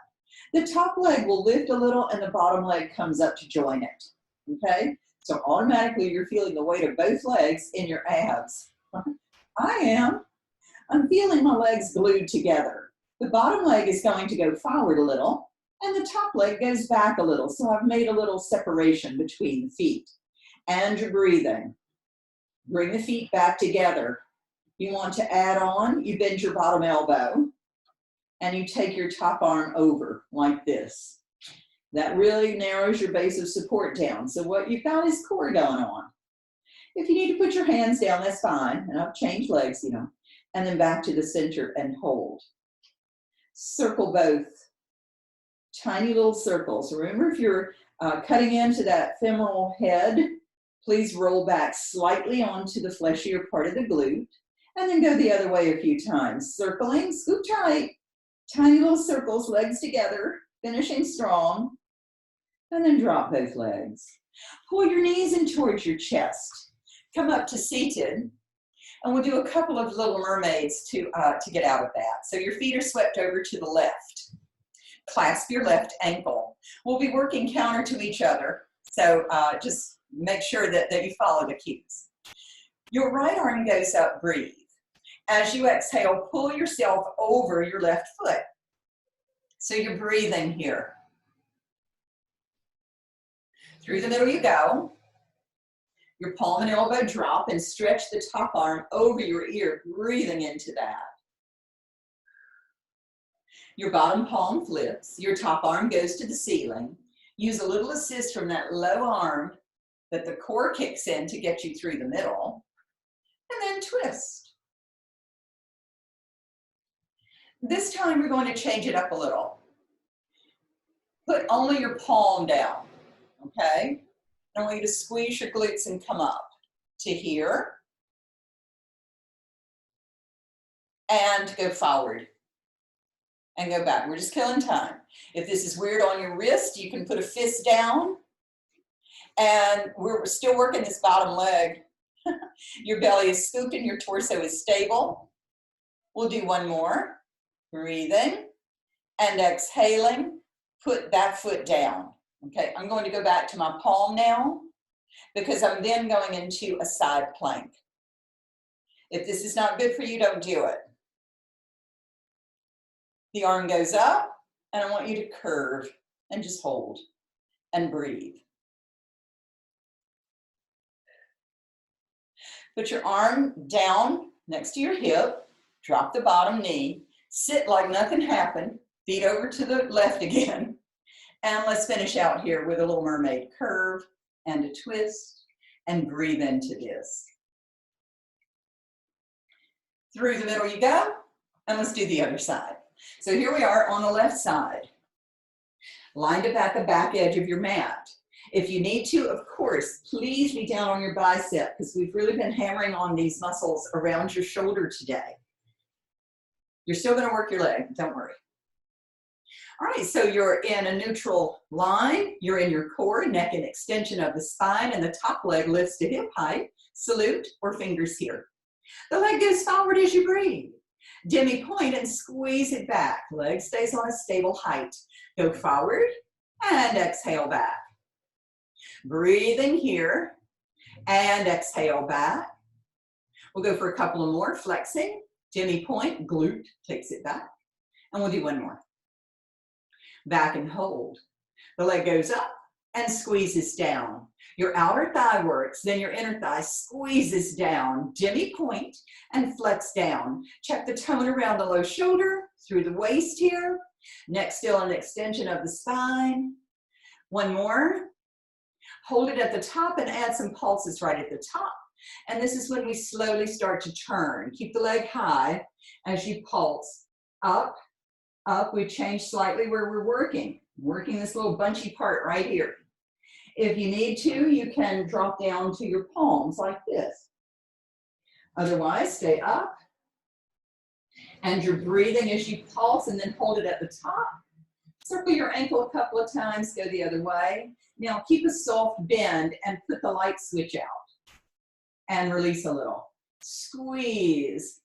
The top leg will lift a little and the bottom leg comes up to join it, okay? So automatically you're feeling the weight of both legs in your abs. I am. I'm feeling my legs glued together. The bottom leg is going to go forward a little and the top leg goes back a little. So I've made a little separation between the feet. And you're breathing. Bring the feet back together. You want to add on, you bend your bottom elbow and you take your top arm over like this. That really narrows your base of support down. So what you've got is core going on. If you need to put your hands down, that's fine. And I've changed legs, you know. And then back to the center and hold. Circle both. Tiny little circles. Remember, if you're cutting into that femoral head, please roll back slightly onto the fleshier part of the glute. And then go the other way a few times. Circling, scoop tight. Tiny little circles, legs together. Finishing strong. And then drop both legs. Pull your knees in towards your chest. Come up to seated. And we'll do a couple of little mermaids to get out of that. So your feet are swept over to the left. Clasp your left ankle. We'll be working counter to each other. So just make sure that you follow the cues. Your right arm goes up, breathe. As you exhale, pull yourself over your left foot. So you're breathing here. Through the middle you go. Your palm and elbow drop and stretch the top arm over your ear, breathing into that. Your bottom palm flips. Your top arm goes to the ceiling. Use a little assist from that low arm that the core kicks in to get you through the middle. And then twist. This time we're going to change it up a little. Put only your palm down, okay? I want you to squeeze your glutes and come up to here. And go forward. And go back. We're just killing time. If this is weird on your wrist, you can put a fist down. And we're still working this bottom leg. Your belly is scooped and your torso is stable. We'll do one more. Breathing and exhaling. Put that foot down. Okay, I'm going to go back to my palm now because I'm then going into a side plank. If this is not good for you, don't do it. The arm goes up and I want you to curve and just hold and breathe. Put your arm down next to your hip, drop the bottom knee, sit like nothing happened, feet over to the left again. And let's finish out here with a little mermaid curve and a twist and breathe into this. Through the middle you go, and let's do the other side. So here we are on the left side. Lined up at the back edge of your mat. If you need to, of course, please be down on your bicep because we've really been hammering on these muscles around your shoulder today. You're still going to work your leg, don't worry. All right, so you're in a neutral line. You're in your core, neck and extension of the spine, and the top leg lifts to hip height. Salute or fingers here. The leg goes forward as you breathe. Demi point and squeeze it back. Leg stays on a stable height. Go forward and exhale back. Breathing here and exhale back. We'll go for a couple of more. Flexing, demi point, glute takes it back. And we'll do one more. Back and hold. The leg goes up and squeezes down. Your outer thigh works, then your inner thigh squeezes down. Demi point and flex down. Check the tone around the low shoulder, through the waist here. Neck still an extension of the spine. One more. Hold it at the top and add some pulses right at the top. And this is when we slowly start to turn. Keep the leg high as you pulse. Up, up. We change slightly where we're working. Working this little bunchy part right here. If you need to, you can drop down to your palms like this. Otherwise, stay up. And you're breathing as you pulse and then hold it at the top. Circle your ankle a couple of times, go the other way. Now keep a soft bend and put the light switch out. And release a little. Squeeze.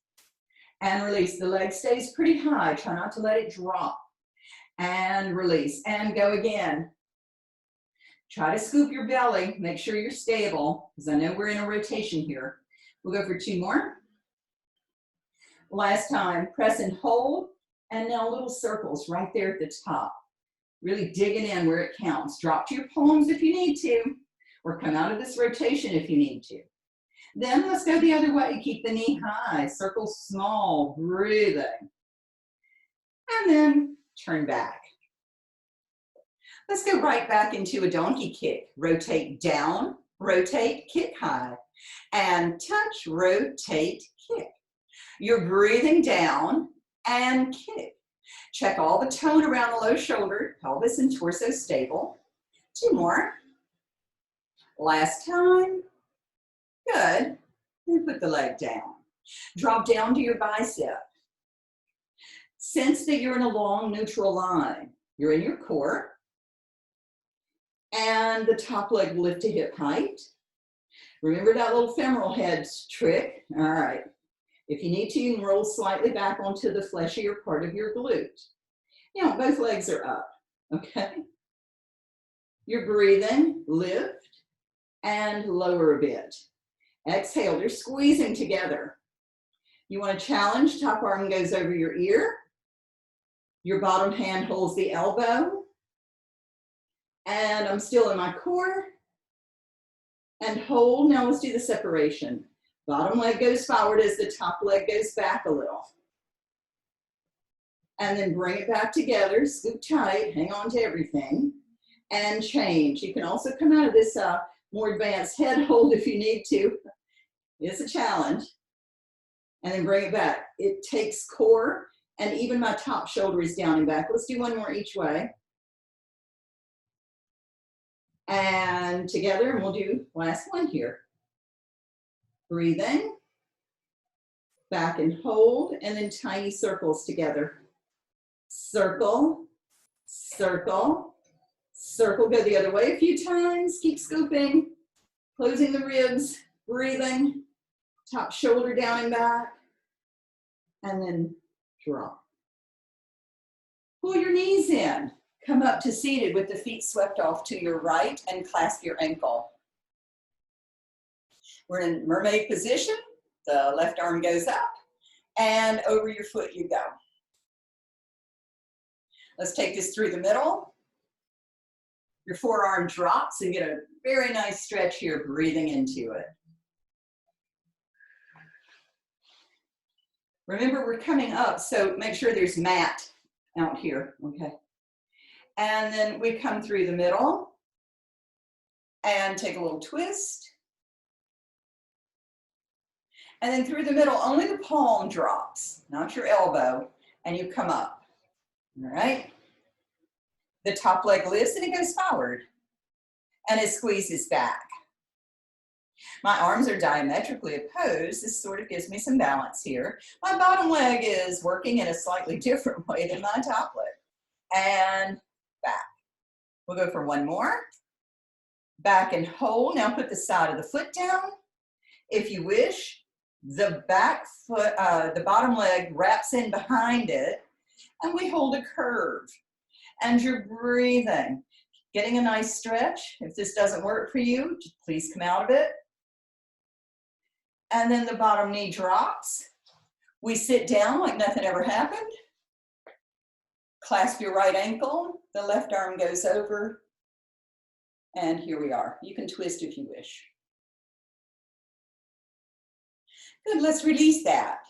And release. The leg stays pretty high. Try not to let it drop. And release. And go again. Try to scoop your belly. Make sure you're stable, because I know we're in a rotation here. We'll go for 2 more. Last time. Press and hold. And now little circles right there at the top. Really digging in where it counts. Drop to your palms if you need to, or come out of this rotation if you need to. Then let's go the other way. Keep the knee high. Circle small. Breathing. And then turn back. Let's go right back into a donkey kick. Rotate down, rotate, kick high. And touch, rotate, kick. You're breathing down and kick. Check all the tone around the low shoulder, pelvis and torso stable. 2 more. Last time. Good. And put the leg down. Drop down to your bicep. Sense that you're in a long neutral line. You're in your core. And the top leg will lift to hip height. Remember that little femoral head trick? All right. If you need to, you can roll slightly back onto the fleshier part of your glute. Now, both legs are up, okay? You're breathing, lift, and lower a bit. Exhale, you're squeezing together. You want to challenge, top arm goes over your ear. Your bottom hand holds the elbow. And I'm still in my core. And hold, now let's do the separation. Bottom leg goes forward as the top leg goes back a little. And then bring it back together, scoop tight, hang on to everything, and change. You can also come out of this more advanced head hold if you need to. It's a challenge. And then bring it back. It takes core, and even my top shoulder is down and back. Let's do 1 more each way. And together, and we'll do last one here. Breathing, back and hold, and then tiny circles together. Circle, circle, circle. Go the other way a few times. Keep scooping, closing the ribs, breathing, top shoulder down and back, and then drop. Pull your knees in. Come up to seated with the feet swept off to your right and clasp your ankle. We're in mermaid position. The left arm goes up and over your foot you go. Let's take this through the middle. Your forearm drops and get a very nice stretch here, breathing into it. Remember, we're coming up, so make sure there's mat out here, okay? And then we come through the middle and take a little twist. And then through the middle, only the palm drops, not your elbow, and you come up, all right? The top leg lifts and it goes forward, and it squeezes back. My arms are diametrically opposed. This sort of gives me some balance here. My bottom leg is working in a slightly different way than my top leg. And back. We'll go for 1 more. Back and hold. Now put the side of the foot down. If you wish, the back foot, the bottom leg wraps in behind it, and we hold a curve. And you're breathing, getting a nice stretch. If this doesn't work for you, please come out of it. And then the bottom knee drops. We sit down like nothing ever happened. Clasp your right ankle. The left arm goes over. And here we are. You can twist if you wish. Good, let's release that.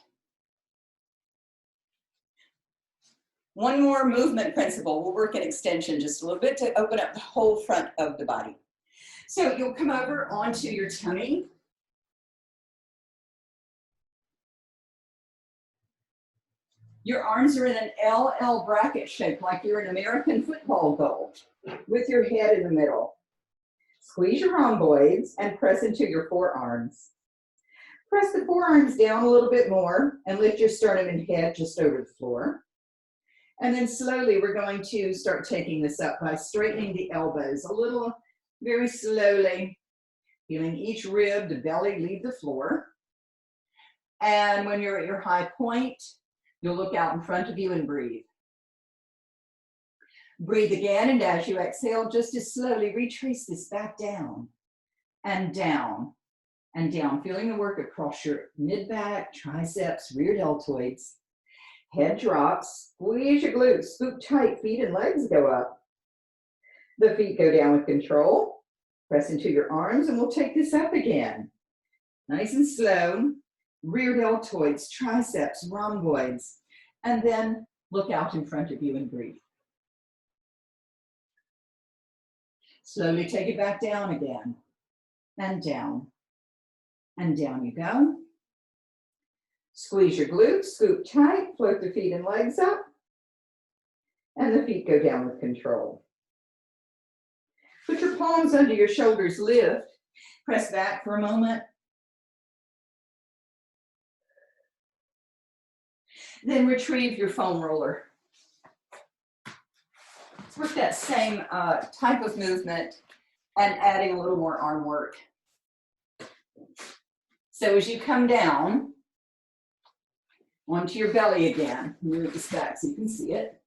1 more movement principle. We'll work an extension just a little bit to open up the whole front of the body. So you'll come over onto your tummy. Your arms are in an LL bracket shape, like you're an American football goal, with your head in the middle. Squeeze your rhomboids and press into your forearms. Press the forearms down a little bit more and lift your sternum and head just over the floor. And then slowly we're going to start taking this up by straightening the elbows a little, very slowly, feeling each rib, the belly leave the floor. And when you're at your high point, you'll look out in front of you and breathe. Breathe again, and as you exhale, just as slowly retrace this back down and down and down, feeling the work across your mid-back, triceps, rear deltoids. Head drops, squeeze your glutes, scoop tight, feet and legs go up. The feet go down with control. Press into your arms, and we'll take this up again. Nice and slow. Rear deltoids, triceps, rhomboids, and then look out in front of you and breathe. Slowly take it back down again, and down you go. Squeeze your glutes, scoop tight, float the feet and legs up, and the feet go down with control. Put your palms under your shoulders, lift, press back for a moment. Then retrieve your foam roller. Let's work that same type of movement and adding a little more arm work. So as you come down onto your belly again, move this back so you can see it.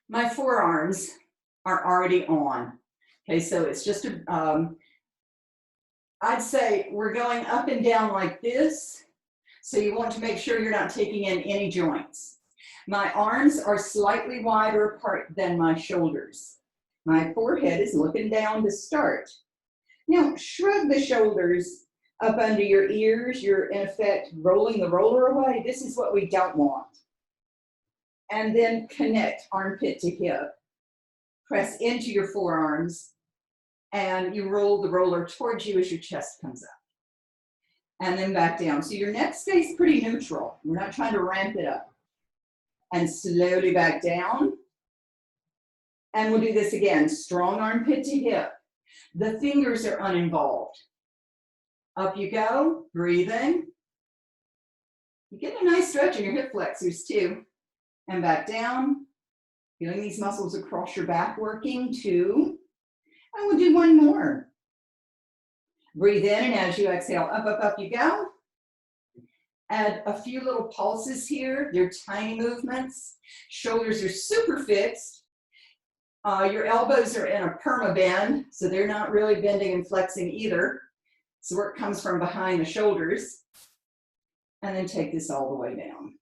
My forearms are already on. Okay, so it's just I'd say we're going up and down like this. So you want to make sure you're not taking in any joints. My arms are slightly wider apart than my shoulders. My forehead is looking down to start. Now, shrug the shoulders up under your ears. You're, in effect, rolling the roller away. This is what we don't want. And then connect armpit to hip. Press into your forearms, and you roll the roller towards you as your chest comes up. And then back down. So your neck stays pretty neutral. We're not trying to ramp it up. And slowly back down. And we'll do this again. Strong armpit to hip. The fingers are uninvolved. Up you go, breathing. You get a nice stretch in your hip flexors too. And back down. Feeling these muscles across your back working, 2. And we'll do 1 more. Breathe in, and as you exhale, up, up, up you go. Add a few little pulses here. They're tiny movements. Shoulders are super fixed. Your elbows are in a perma bend, so they're not really bending and flexing either. So work comes from behind the shoulders. And then take this all the way down.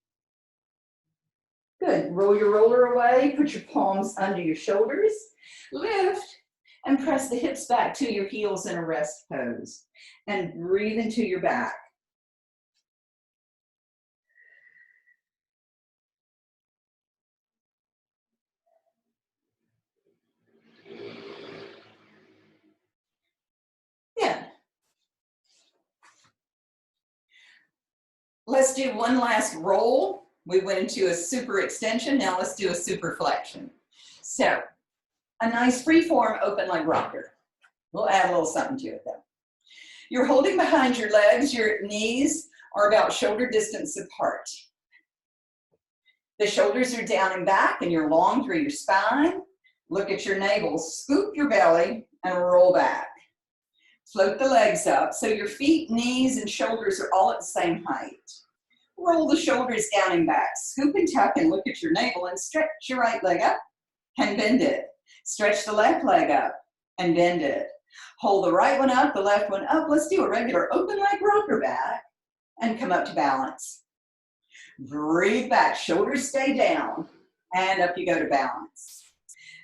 Good. Roll your roller away. Put your palms under your shoulders. Lift and press the hips back to your heels in a rest pose. And breathe into your back. Good. Let's do one last roll. We went into a super extension. Now let's do a super flexion. So a nice free form open leg rocker. We'll add a little something to it though. You're holding behind your legs. Your knees are about shoulder distance apart. The shoulders are down and back, and you're long through your spine. Look at your navel. Scoop your belly and roll back. Float the legs up so your feet, knees, and shoulders are all at the same height. Roll the shoulders down and back. Scoop and tuck and look at your navel and stretch your right leg up and bend it. Stretch the left leg up and bend it. Hold the right one up, the left one up. Let's do a regular open leg rocker back and come up to balance. Breathe back, shoulders stay down, and up you go to balance.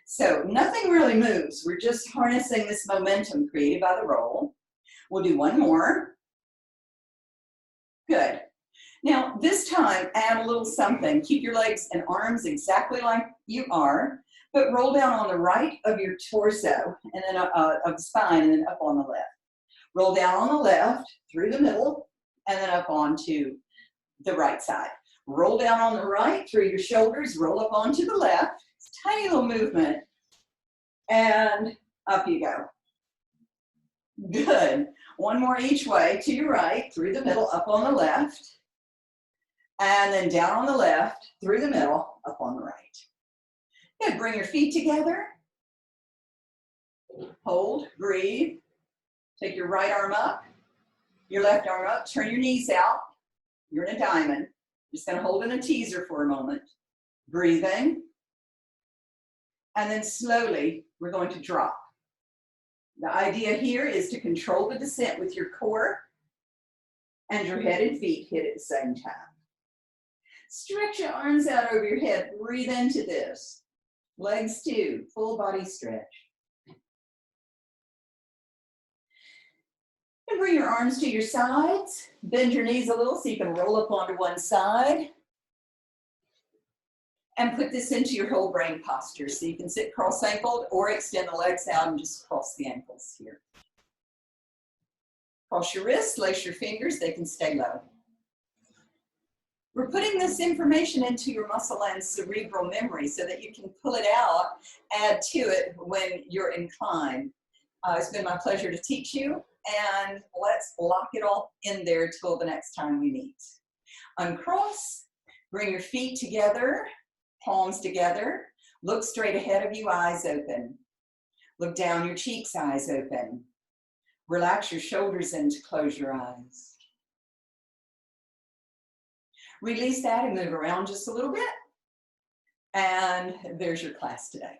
So nothing really moves. We're just harnessing this momentum created by the roll. We'll do 1 more. Good. Now, this time, add a little something. Keep your legs and arms exactly like you are, but roll down on the right of your torso, and then of the spine, and then up on the left. Roll down on the left, through the middle, and then up onto the right side. Roll down on the right, through your shoulders, roll up onto the left. It's a tiny little movement, and up you go. Good. 1 more each way, to your right, through the middle, up on the left. And then down on the left, through the middle, up on the right. Good, bring your feet together. Hold, breathe. Take your right arm up Your left arm up, turn your knees out. You're in a diamond. Just gonna hold in a teaser for a moment. Breathe in. And then slowly, we're going to drop. The idea here is to control the descent with your core and your head and feet hit at the same time. Stretch your arms out over your head. Breathe into this. Legs too, full body stretch. And bring your arms to your sides. Bend your knees a little so you can roll up onto one side. And put this into your whole brain posture. So you can sit cross-ankled or extend the legs out and just cross the ankles here. Cross your wrists, lace your fingers, they can stay low. We're putting this information into your muscle and cerebral memory so that you can pull it out, add to it when you're inclined. It's been my pleasure to teach you, and let's lock it all in there till the next time we meet. Uncross, bring your feet together, palms together, look straight ahead of you, eyes open. Look down your cheeks, eyes open. Relax your shoulders in to close your eyes. Release that and move around just a little bit. And there's your class today.